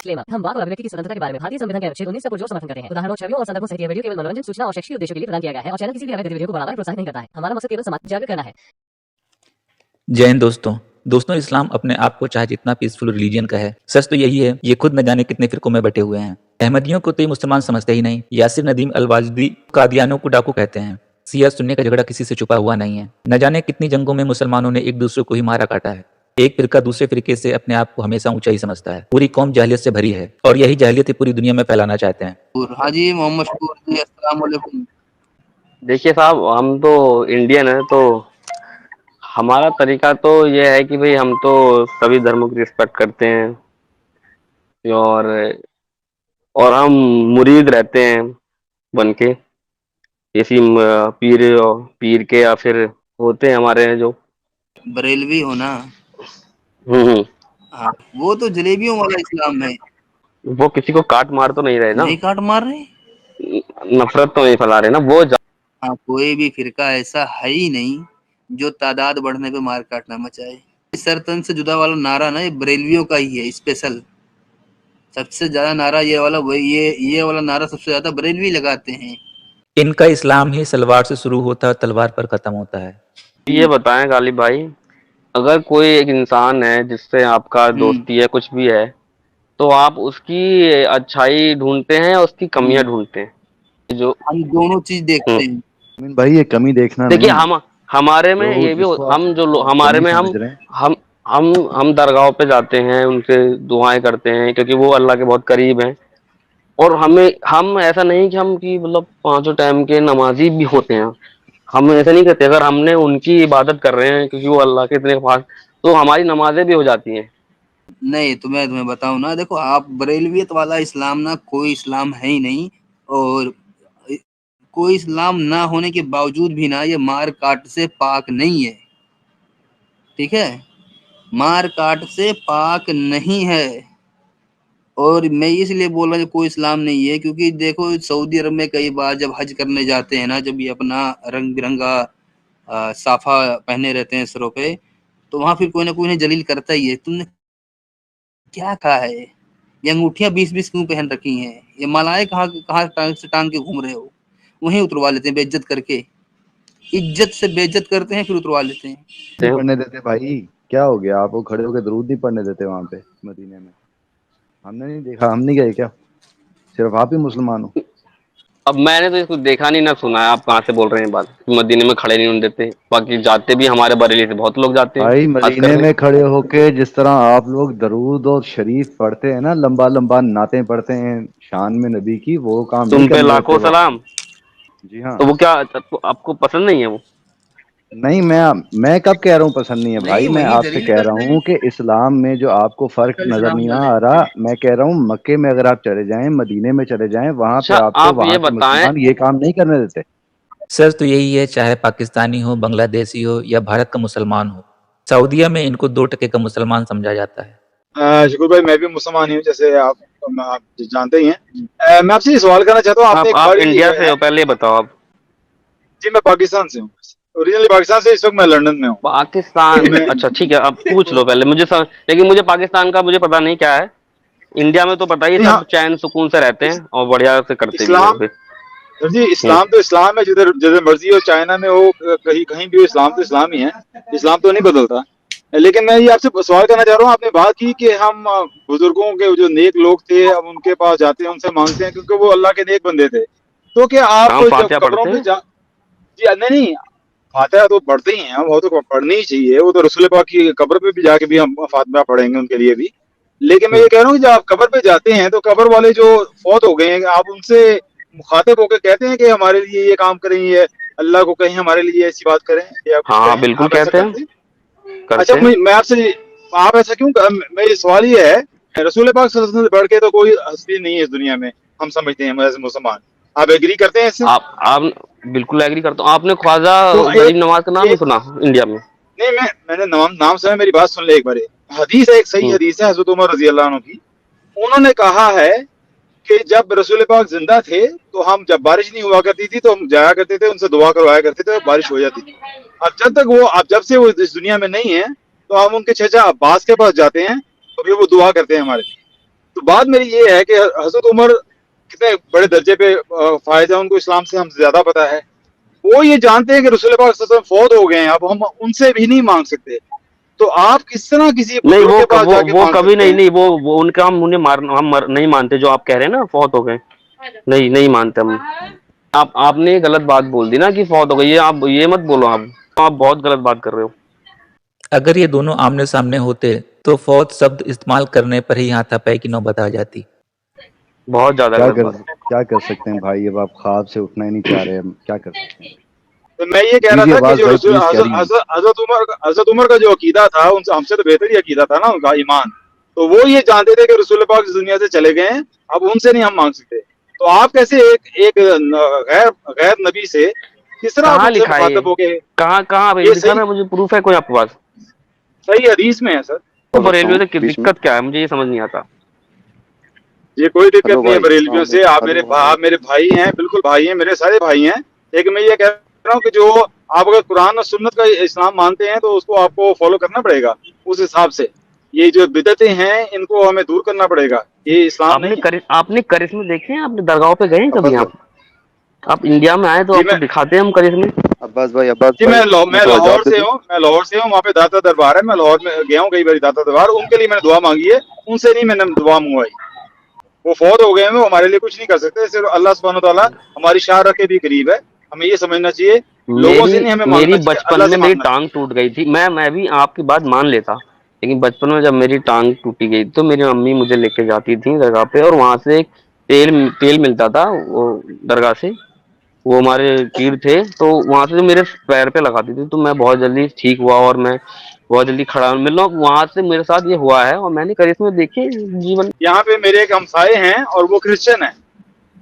Disclaimer, हम वाक और अभिव्यक्ति की स्वतंत्रता के बारे में भारतीय संविधान के अनुच्छेद 19 का पुरजोर समर्थन करते हैं। उदाहरणों, छवियों और संदर्भों सहित यह वीडियो केवल मनोरंजन, सूचना और शैक्षिक उद्देश्यों के लिए प्रदान किया गया है और चैनल किसी भी अवैध गतिविधियों को बढ़ावा या प्रोत्साहित नहीं करता है। हमारा मकसद केवल समाज जागरूक करना है। जय हिंद दोस्तों इस्लाम अपने आप को चाहे जितना पीसफुल रिलीजन का है, सच तो यही है ये खुद न जाने कितने फिरकों में बटे हुए हैं। अहमदियों को तो ये मुसलमान समझते ही नहीं। यासिर नदीम अलवाजदी कादियानों को डाकू कहते हैं। सिया सुन्नी का झगड़ा किसी से छुपा हुआ नहीं है। न जाने कितनी जंगों में मुसलमानों ने एक दूसरे को ही मारा काटा है। एक फिरका दूसरे फिरके से अपने आप को हमेशा ऊंचा ही समझता है। पूरी कौम जाहिलियत से भरी है और यही जाहिलियत पूरी दुनिया में फैलाना चाहते हैं। हाजी मोहम्मद शकूर जी, अस्सलाम वालेकुम। देखिए साहब, हम तो इंडियन है, तो हमारा तरीका तो ये है कि भाई हम तो सभी धर्मों की रिस्पेक्ट करते हैं और हम मुरीद रहते हैं बन के किसी पीर के, या फिर होते हैं हमारे जो बरेलवी हो ना। हम्म। हाँ, वो तो जलेबियों वाला इस्लाम है। वो किसी को काट मार तो नहीं रहे ना, नहीं काट मार रहे। नफरत तो नहीं फैला रहे ना वो। हाँ, कोई भी फिरका ऐसा है ही नहीं जो तादाद बढ़ने पे मार काटना मचाए। सरतन से जुदा वाला नारा ना ये बरेलवियों का ही है स्पेशल। सबसे ज्यादा नारा ये वाला, वही ये वाला नारा सबसे ज्यादा बरेलवी लगाते हैं। इनका इस्लाम ही सलवार से शुरू होता है, तलवार पर खत्म होता है। ये बताएं गालिब भाई, अगर कोई एक इंसान है जिससे आपका दोस्ती है, कुछ भी है, तो आप उसकी अच्छाई ढूंढते हैं या उसकी कमियां ढूंढते हैं? जो हम दोनों चीज देखते हैं भाई, ये कमी देखना देखिए, नहीं। हमारे में ये भी हम जो हमारे में हम दरगाहों पे जाते हैं, उनसे दुआएं करते हैं क्योंकि वो अल्लाह के बहुत करीब हैं। और हम ऐसा नहीं कि हम कि मतलब 5 टाइम के नमाजी भी होते हैं, हम ऐसा नहीं करते। अगर हमने उनकी इबादत कर रहे हैं क्योंकि वो अल्लाह के इतने पास, तो हमारी नमाजें भी हो जाती हैं। नहीं तो मैं तुम्हें बताऊं ना, देखो आप बरेलवियत वाला इस्लाम ना कोई इस्लाम है ही नहीं। और कोई इस्लाम ना होने के बावजूद भी ना ये मार काट से पाक नहीं है। ठीक है, मार काट से पाक नहीं है। और मैं इसलिए बोल रहा हूँ कोई इस्लाम नहीं है क्योंकि देखो सऊदी अरब में कई बार जब हज करने जाते हैं ना, जब ये अपना रंग बिरंगा साफा पहने रहते हैं सरों पे, तो वहां फिर कोई ना कोई उन्हें जलील करता ही है। तुमने क्या कहा है, ये अंगूठियां 20-20 क्यों पहन रखी हैं, ये मालाएं कहाँ कहाँ टांग के घूम रहे हो। वहीं उतरवा लेते हैं बेइज्जत करके, इज्जत से बेइज्जत करते हैं फिर उतरवा लेते हैं। नहीं पढ़ने देते भाई, क्या हो गया? आपको खड़े होकर दरूद नहीं पढ़ने देते वहां पे मदीने में? हमने नहीं देखा, हम नहीं गए क्या? सिर्फ आप ही मुसलमान हो? अब मैंने तो इसको देखा नहीं ना सुना है, आप कहाँ से बोल रहे हैं बात? मदीने में खड़े नहीं होने देते, बाकी जाते भी हमारे बरेली से बहुत लोग जाते हैं भाई मदीने में खड़े होके जिस तरह आप लोग दरूद और शरीफ पढ़ते हैं ना, लंबा लंबा नाते पढ़ते हैं शान में नबी की, वो काम तुम नहीं पे करने लाखों देते। सलाम। जी हाँ। तो वो क्या आपको पसंद नहीं है वो? नहीं, मैं कब कह रहा हूँ पसंद नहीं है भाई? नहीं, मैं वही आपसे जलील कह रहा करते हूँ कि इस्लाम में जो आपको फर्क नजर नहीं आ रहा, मैं कह रहा हूँ मक्के में अगर आप चले जाएं, मदीने में चले जाएं, वहां पे अच्छा, आपको आप वहां ये के बताएं, मुसलमान ये काम नहीं करने देते। सच तो यही है, चाहे पाकिस्तानी हो, बांग्लादेशी हो या भारत का मुसलमान हो, सऊदीया में इनको 2% का मुसलमान समझा जाता है। शुक्र भाई, मैं भी मुसलमान ही हूँ, जैसे आप जानते ही हैं। मैं आपसे ये सवाल करना चाहता हूँ, आपने एक आप बार इंडिया से हो, पहले ये बताओ आप। जी, मैं पाकिस्तान से हूँ, ओरिजिनली पाकिस्तान से। इस वक्त मैं लंदन में हूँ। पाकिस्तान? अच्छा ठीक है, अब पूछ लो पहले लेकिन मुझे पाकिस्तान का मुझे पता नहीं क्या है। इंडिया में तो पता ही, सब चैन सुकून से रहते हैं और बढ़िया से करते भी हैं। सर जी, इस्लाम तो इस्लाम है, जिधर जिधर मर्जी हो, चाइना में हो, कहीं कहीं भी हो, इस्लाम तो इस्लाम ही है। इस्लाम तो नहीं बदलता। लेकिन मैं ये आपसे सवाल करना चाह रहा हूँ, आपने बात की कि हम बुजुर्गों के जो नेक लोग थे, अब उनके पास जाते हैं, उनसे मांगते हैं क्योंकि वो अल्लाह के नेक बंदे थे। तो क्या आप जब कब्रों पे जी नहीं, फातिहा तो पढ़ते ही हैं, वो तो पढ़नी ही चाहिए, वो तो रसूल पाक की कब्र पे भी जाके भी हम फातिहा पढ़ेंगे उनके लिए भी। लेकिन मैं ये कह रहा हूँ कि जब आप कब्र पे जाते हैं तो कब्र वाले जो फौत हो गए हैं, आप उनसे मुखातिब होकर कहते हैं कि हमारे लिए ये काम करें, ये अल्लाह को कहीं हमारे लिए ऐसी बात करें? हाँ बिल्कुल कहते हैं। अच्छा, मैं आपसे, आप ऐसा क्यों? मेरी सवाल ये है, रसूल पाक सल्लल्लाहु अलैहि वसल्लम से बढ़ के तो कोई हस्ती नहीं है इस दुनिया में, हम समझते हैं एज मुसलमान। आप एग्री करते हैं इससे? आप बिल्कुल एग्री करता हूँ। आपने ख्वाजा गरीब नवाज का नाम नहीं सुना इंडिया में? नहीं, मैंने नाम सुना, मेरी बात सुन ले एक बार। हदीस है, एक सही हदीस है हजरत उमर रजी अल्लाह अन्हु की। उन्होंने कहा है कि जब रसूल पाक जिंदा थे तो हम, जब बारिश नहीं हुआ करती थी तो हम जाया करते थे, उनसे दुआ करवाया करते थे, बारिश हो जाती थी। अब जब से वो इस दुनिया में नहीं है तो हम उनके चचा अब्बास के पास जाते हैं तो फिर वो दुआ करते हैं हमारे लिए। تو بات میری یہ ہے کہ حضرت عمر کتنے بڑے درجے پہ فائز ہیں، ان کو اسلام سے ہم زیادہ پتا ہے. وہ یہ جانتے ہیں کہ رسول پاک صلی اللہ علیہ وسلم فوت ہو گئے ہیں، اب ہم ان سے بھی نہیں مانگ سکتے. تو آپ کس طرح کسی نہیں بزرگ کے پاس جا کے وہ مانگ کبھی سکتے نہیں، ہیں؟ نہیں وہ ان کا ہم انہیں ہم نہیں مانتے جو آپ کہہ رہے ہیں نا فوت ہو گئے. نہیں مانتے ہم. آپ نے غلط بات بول دی نا کہ فوت ہو گئی. یہ آپ یہ مت بولو، آپ بہت غلط بات کر رہے ہو. اگر یہ دونوں آمنے سامنے ہوتے تو فوت شبد استعمال کرنے پر ہی ہاتھا پائی کی نوبت آ جاتی. بہت زیادہ غلط بات. کیا کر سکتے ہیں بھائی، اب آپ خواب سے اٹھنا ہی نہیں چاہ رہے، ہم کیا کر سکتے ہیں. تو میں یہ کہہ رہا کیجیے تھا کہ آواز جو بھائی رسول پلیز، کیری آن. حضرت عمر کا جو عقیدہ تھا ان سے ہم سے تو بہتر ہی عقیدہ تھا نا ان کا ایمان. تو وہ یہ جانتے تھے کہ رسول پاک اس دنیا سے چلے گئے ہیں، اب ان سے نہیں ہم مانگ سکتے. تو آپ کیسے ایک غیر نبی سے کس طرح آپ کہاں ان سے لکھا ہے یہ؟ مخاطب ہو گئے؟ کہاں یہ دکھا صحیح نا مجھے، پروف ہے کوئی آپ کے پاس؟ صحیح حدیث میں ہے سر. تو بریلوی سے دقت کیا ہے مجھے یہ سمجھ نہیں آتا. یہ کوئی ہلو دقت نہیں ہے بھائی، بریلویوں سے. آپ میرے بھائی ہیں، بالکل بھائی ہیں، میرے سارے بھائی ہیں. لیکن میں یہ کہہ رہا ہوں کہ جو آپ اگر قرآن اور سنت کا اسلام مانتے ہیں تو اس کو آپ کو فالو کرنا پڑے گا اس حساب سے. یہ جو بدعتیں ہیں ان کو ہمیں دور کرنا پڑے گا، یہ اسلام نہیں ہے. آپ نے کرسمے دیکھے ہیں؟ آپ نے درگاہوں پہ گئے ہیں کبھی؟ عباس بھائی، آپ انڈیا میں آئے تو جی آپ کو دکھاتے ہیں ہم کرسمے. عباس بھائی میں تھوڑا لاہور جواب دے سے دوں. ہوں. وہاں پہ داتا دربار ہے. میں لاہور میں گیا ہوں کئی بار داتا دربار. ان کے لیے میں نے دعا مانگی ہے، ان سے نہیں میں نے دعا منگوائی. وہ فوت ہو گئے ہیں، وہ ہمارے لیے کچھ نہیں کر سکتے. صرف اللہ سبحانہ تعالیٰ ہماری شاہ کے بھی قریب ہے. ہمیں یہ سمجھنا چاہیے لوگوں سے نہیں ہمیں میری مانگنا چاہیے، بچپن اللہ میں سے میری مانگنا چاہیے. ٹانگ ٹوٹ گئی تھی. میں بھی آپ کی بات مان لیتا، لیکن بچپن میں جب میری ٹانگ ٹوٹی گئی تو میری امی مجھے لے کے جاتی تھی درگاہ پہ، اور وہاں سے ایک تیل ملتا تھا وہ درگاہ سے. وہ ہمارے پیر تھے تو وہاں سے جو میرے پیر پہ لگاتی تھی تو میں بہت جلدی ٹھیک ہوا، اور میں بہت جلدی کھڑا مل رہا ہوں. وہاں سے میرے ساتھ یہ ہوا ہے، اور میں نے کرسمے دیکھے جیون. یہاں پہ میرے ایک ہمسائے ہیں اور وہ کرسچن ہیں،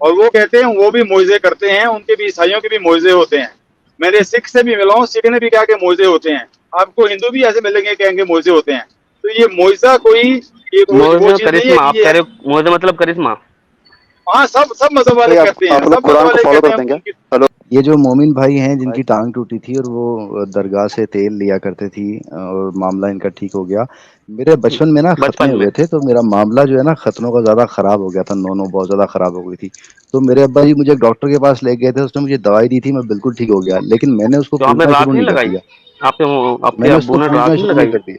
اور وہ کہتے ہیں وہ بھی معجزے کرتے ہیں. ان کے بھی عیسائیوں کے بھی معجزے ہوتے ہیں. میں نے سکھ سے بھی ملا ہوں، سکھ نے بھی کہا کہ معجزے ہوتے ہیں. آپ کو ہندو بھی ایسے ملیں گے کہیں گے معجزے ہوتے ہیں. تو یہ معجزہ کوئی وہ چیز نہیں ہے کرسمہ کہ آپ یہ کہہ ہے. رہے ہو؟ معجزہ مطلب کرسمہ. ہاں، سب مذہب والے بھائی کہتے ہیں، آپ لوگ سب مذہب قرآن کو والے فالو کہتے ہیں کرتے ہیں کیا؟ ان کی. ہلو، یہ جو مومن بھائی ہیں جن کی ٹانگ ٹوٹی تھی اور وہ درگاہ سے تیل لیا کرتے تھی اور معاملہ ان کا ٹھیک ہو گیا. میرے بچپن میں نا ختنے بچپن میں ہوئے تھے تو میرا معاملہ جو ہے نا ختنوں کا زیادہ خراب ہو گیا تھا. نونو بہت زیادہ خراب ہو گئی تھی. تو میرے ابا جی مجھے ڈاکٹر کے پاس لے گئے تھے. اس نے مجھے دوائی دی تھی، میں بالکل ٹھیک ہو گیا. لیکن میں نے اس کو تو آپ نے پوجنا شروع رات نہیں نہیں کر لگائی؟ دیا. آپ میں کے نے اس ابو کو نے پوجنا رات نہیں شروع نہیں لگائی؟ کر دیا.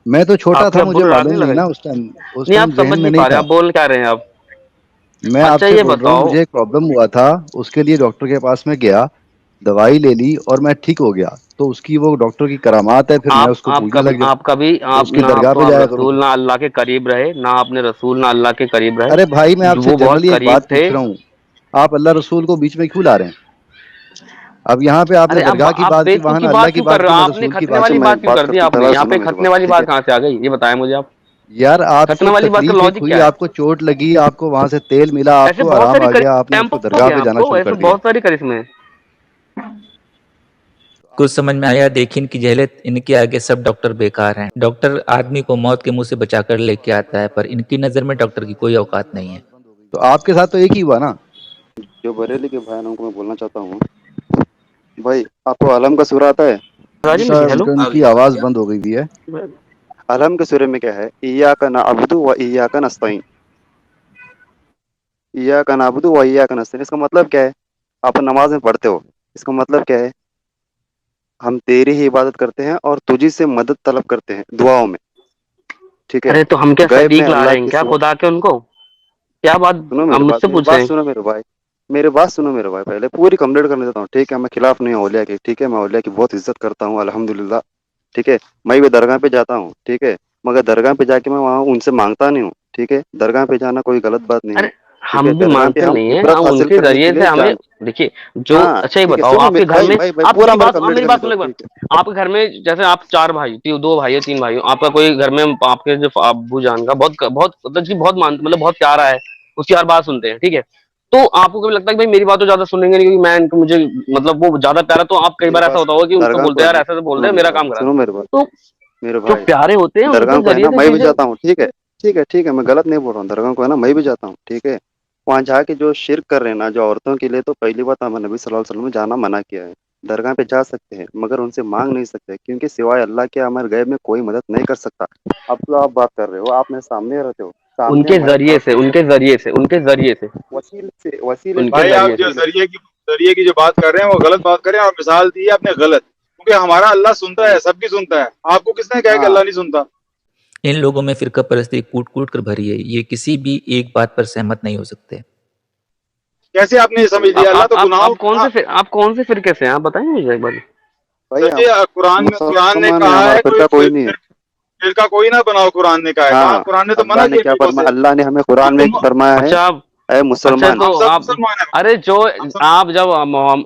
میں تو چھوٹا آپ تھا، کے ابو مجھے نے رات معلوم نہیں نہیں لگائی؟ نا اس ٹائم. اس نہیں، ٹائم آپ سمجھ ذہن میں نہیں نہیں پا رہے، تھا. آپ بول کیا رہے ہیں آپ؟ میں آپ اچھا سے یہ بول رہا ہوں بتاؤ. مجھے ایک پرابلم ہوا تھا، اس کے لیے ڈاکٹر کے پاس میں گیا، دوائی لے لی اور میں ٹھیک ہو گیا. تو اس کی وہ ڈاکٹر کی کرامات ہے، پھر میں اس کو پوجنے لگ گیا. آپ کبھی تو آپ اس کی نہ درگاہ پہ جایا کروں رسول پھر. نہ اللہ کے قریب رہے، نہ آپ نے رسول نہ اللہ کے قریب ارے بھائی میں رہے. آپ سے وہ بہت جنرلی ایک قریب بات تھے. پوچھ رہا ہوں، آپ اللہ رسول کو بیچ میں کیوں لا رہے ہیں؟ اب یہاں پہ آپ نے ارے درگاہ کی آپ بات کی، وہاں بیوقوف نہ کی اللہ بات کی کیوں کر بات رہے کی، ہو؟ نہ آپ نے رسول کی ختنے بات والی کی. بات کیوں کر دی؟ آپ نے یہاں پہ ختنے والی بات کہاں سے آ گئی؟ یہ بتائیں مجھے آپ. یار آپ کو ختنے والی بات کا تکلیف ایک لاجک ہوئی، کیا ہے؟ آپ کو چوٹ لگی، آپ کو وہاں سے تیل ملا، آپ ایسے کو بہت آرام ساری آ گیا، آپ نے اس ٹیمپو کو ہو درگاہ گیا پہ آپ جانا کو، شروع ایسے کر دیا. بہت ساری کرسمے. کچھ سمجھ میں آیا. دیکھیں ان کی جہلت، ان کے آگے سب ڈاکٹر بیکار ہیں. ڈاکٹر آدمی کو موت کے منہ سے بچا کر لے کے آتا ہے، پر ان کی نظر میں ڈاکٹر کی کوئی اوقات نہیں ہے. تو آپ کے ساتھ تو ایک ہی ہوا نا. جو بریلی کے بھائیوں کو میں بولنا چاہتا ہوں، بھائی آپ کو علم کا سورہ آتا ہے؟ جی راجی صاحب، ہیلو. ان کی آواز بند ہو گئی ہوئی ہے. علم کے سورے میں کیا ہے؟ ایاک نعبد و ایاک نستعین. ایاک نعبد و ایاک نستعین، اس کا مطلب کیا ہے؟ آپ نماز میں پڑھتے ہو، اس کا مطلب کیا ہے؟ ہم تیری ہی عبادت کرتے ہیں اور تجھی سے مدد طلب کرتے ہیں دعاؤں میں. ٹھیک ہے؟ ارے تو ہم کیا غیب میں صدیق لا اللہ رہے ہیں کے کیا سوا. خدا کے ان کو؟ کیا بات؟ سنو میرے ہم مجھ بات سے میری پوچھ رہے بات ہیں. سنو میرے بھائی، میرے بات سنو میرے بھائی. پہلے پوری کمپلیٹ کرنے دیتا ہوں. ٹھیک ہے؟ میں خلاف نہیں ہوں اولیاء کے. ٹھیک ہے؟ میں اولیاء کی بہت عزت کرتا ہوں الحمدللہ. ٹھیک ہے؟ میں بھی درگاہ پہ جاتا ہوں. ٹھیک ہے؟ مگر درگاہ پہ جا کے میں وہاں ان سے مانگتا نہیں ہوں. ٹھیک ہے؟ درگاہ پہ جانا کوئی غلط بات نہیں ارے ہے. ٹھیک ہے؟ ہم بھی درگاہ پہ مانگتے ہم نہیں ہیں، عبرت ہم ان حاصل کے کرنے کے ذریعے سے لیے ہمیں جان. دیکھیے جو. ہاں اچھا یہ ٹھیک ہے، بتاؤ سنو آپ کے گھر بھائی میں، بھائی بھائی آپ پورا میری ہمارا بات، آپ کمپلیٹ میری کرنے بات دو. سنو ایک بار. ٹھیک ہے؟ آپ کے گھر میں جیسے آپ 4 بھائی، 2 بھائی ہے 3 بھائی، آپ کا کوئی گھر میں آپ کے جو ابو جان کا مطلب بہت پیارا ہے، اس کی ہر بات سنتے ہیں. ٹھیک ہے؟ تو آپ کو کبھی لگتا ہے کہ بھائی میری بات تو زیادہ سنیں گے نہیں کیونکہ میں مجھے مطلب وہ زیادہ پیارا، تو آپ کئی میری بار ایسا بات ہوتا ہوگا کہ ان کو درگاہ بولتے ہیں یار ایسا سے بول سنو دے میرے میرا بھائی، کام کرا سنو دے. میرے بھائی، تو میرے جو بھائی پیارے ہوتے ہیں ان درگاہ کے کو ہے نا ذریعے سے میں بھی چیزیں. جاتا ہوں. ٹھیک ہے؟ ٹھیک ہے میں غلط نہیں بول رہا ہوں. درگاہ کو ہے نا میں بھی جاتا ہوں. ٹھیک ہے؟ وہاں جا کے جو شرک کر رہے ہیں نا جو عورتوں کے لیے، تو پہلی بات ہمیں نبی صلی اللہ علیہ وسلم نے جانا منع کیا ہے. درگاہ پہ جا سکتے ہیں مگر ان سے مانگ نہیں سکتے، کیونکہ سوائے اللہ کے ہمارے غیب میں کوئی مدد نہیں کر سکتا. اب تو آپ بات کر رہے ہو، آپ میرے سامنے رہتے ہو. सामने उनके हमारे जरिए से, उनके जरिए से, उनके जरिए से, वसीले उनके भाई आप जरिए जो से। जरिए की जो बात कर रहे हैं वो गलत बात कर रहे हैं, और मिसाल दी है आपने गलत, क्योंकि हमारा अल्लाह सुनता है, सबकी सुनता है। आपको किसने कहा कि हाँ अल्लाह नहीं सुनता? इन लोगों में फिरका परस्ती कूट कूट कर भरी है, ये किसी भी एक बात पर सहमत नहीं हो सकते। कैसे आपने ये समझ लिया? अल्लाह तो गुनाहों आप कौन से फिरके से हैं, आप बताएंगे मुझे एक बार। भाई सर जी, कुरान ने मुसलमान है, कहा हमारा है फिरका कोई नहीं है। फिरका कोई ना बनाओ, कुरान ने कहा है। कहा हाँ कुरान ने तो मना अल्लाह ने किया क्या फिरकों फरमाया, से। अल्लाह ने हमें कुरान में तुम फरमाया है, अच्छा ऐ अच्छा मुसलमान। तो हम सब आप, मुसलमान हैं। अरे जो हम सब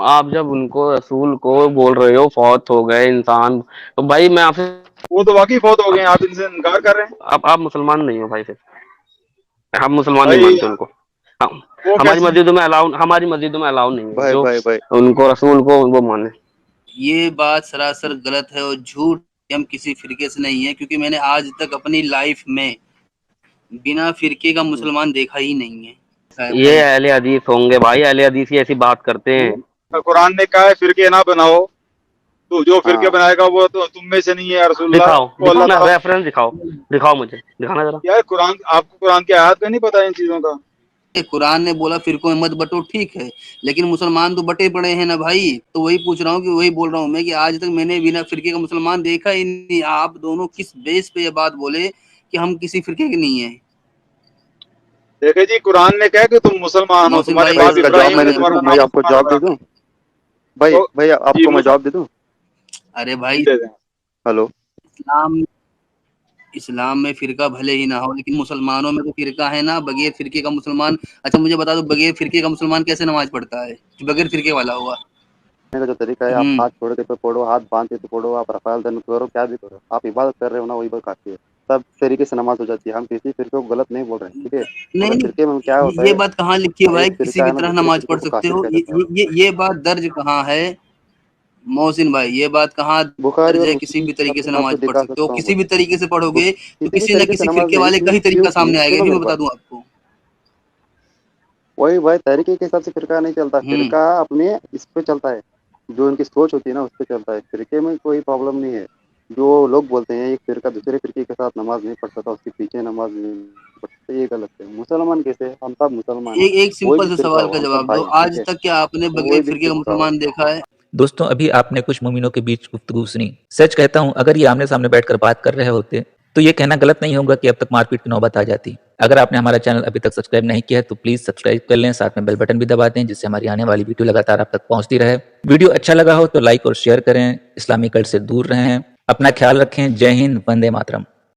आप जब उनको रसूल को बोल रहे हो फौत हो गए इंसान, तो भाई मैं आपसे, वो तो वाकई बहुत हो गए हैं, आप इनसे इनकार कर रहे हैं आप मुसलमान नहीं हो भाई, फिर हम मुसलमान नहीं भाई। मानते उनको। हम, वो हमारी कैसे? मस्जिदों में अलाउ, हमारी मस्जिदों में अलाउ नहीं है भाई जो भाई भाई उनको रसूल को वो माने। ये बात सरासर गलत है और झूठ। हम किसी फिरके से नहीं है, क्योंकि मैंने आज तक अपनी लाइफ में बिना फिरके का मुसलमान देखा ही नहीं है ये भाई। अहले हदीस होंगे भाई, अहले हदीस ही ऐसी बात करते हैं। कुरान ने कहा है फिरके ना बनाओ, तो जो फिरके हाँ बनाएगा वो तो तुम में से नहीं है, रसूलुल्लाह दिखाओ को दिखाओ अल्लाह ना, ताला। रेफरेंस दिखाओ, दिखाओ मुझे, दिखाना जरा। यार कुरान, आपको कुरान की आयत का नहीं पता इन चीजों का? कुरान ने बोला फिरकों में मत बटो, ठीक है, लेकिन मुसलमान तो बटे पड़े हैं ना भाई। तो वही पूछ रहा हूँ, कि वही बोल रहा हूँ मैं, कि आज तक मैंने बिना फिरके का मुसलमान देखा ही नहीं। आप दोनों किस बेस पे ये बात बोले कि हम किसी फिरके के नहीं है? देखे जी, कुरान ने कहा कि तुम मुसलमान हो, मोहसिन तुम्हारे भाई, भाई बाप इसका जवाब इब्राहिम मैं ने दे तुम्हारा दूं, नाम मैं आपको मुसलमान जवाब दे रखा। दूं भाई, तो भाई जी आपको मैं जवाब दे दूं। अरे भाई, दे दें। हेलो इस्लाम इस्लाम में फिरका भले ही ना हो, लेकिन मुसलमानों में तो फिरका है ना। बगैर फिरके का मुसलमान, अच्छा मुझे बता दो, बगैर फिरके का मुसलमान कैसे नमाज पढ़ता है जो बगैर फिरके वाला हुआ? का जो तरीका है, आप हाथ छोड़ के तो पढ़ो, हाथ बांध के तो पढ़ो, आप रफाल दन करो, क्या भी करो, आप इबादत कर रहे हो ना, वही बात काफी है। सब तरीके से नमाज हो जाती है। हम किसी फिरके को गलत नहीं बोल रहे हैं, ठीक है, मगर नहीं, फिरके में क्या होता ये है, बात कहाँ लिखी है भाई, एक किसी फिरका भी है ना तरह दूसरे नमाज फिरके पढ़ को सकते काफिर हो? कह जाता है। ये बात दर्ज कहाँ है मोहसिन भाई? ये बात कहाँ बुखारी दर्ज और है? किसी मुस्लिम भी में तरीके से मैं आपको नमाज पढ़ दिखा सकते हो, सकता हूँ किसी भी तरीके से पढ़ोगे तो किसी भी किसी न तरीके से किसी नमाज फिरके नहीं वाले का सुनो, ही क्यों तरीका सामने आएगा। सुनो ये भी मेरी मैं बता बात, दूं आपको। वही भाई तरीके के हिसाब से फिरका नहीं चलता, फिरका अपने इस पे चलता है, जो उनकी सोच होती है ना उस पे चलता है। फिरके में कोई प्रॉब्लम नहीं है। जो लोग बोलते हैं एक फिरका दूसरे फिरके के साथ नमाज नहीं पढ़ सकता, उसके पीछे नमाज नहीं पढ़ सकता, ये गलत है। मुसलमान कैसे, हम सब मुसलमान है, एक कोई सिंपल भी से फिरका सवाल हो का हम सब जवाब दो, भाई हैं, ठीक आज है, तक क्या आपने कोई बगैर भी फिरके का फिरका हो। मुसलमान देखा है? दोस्तों अभी आपने कुछ मोमिनों के बीच गुफ्तगू सुनी। सच कहता हूं, अगर ये आमने सामने बैठकर बात कर रहे होते तो ये कहना गलत नहीं होगा कि अब तक मारपीट की नौबत आ जाती। अगर आपने हमारा चैनल अभी तक सब्सक्राइब नहीं किया है तो प्लीज सब्सक्राइब कर लें, साथ में बेल बटन भी दबा दें, जिससे हमारी आने वाली वीडियो लगातार आप तक पहुंचती रहे। वीडियो अच्छा लगा हो तो लाइक और शेयर करें, इस्लामी कल्ट से दूर रहें, अपना ख्याल रखें। जय हिंद, वंदे मातरम।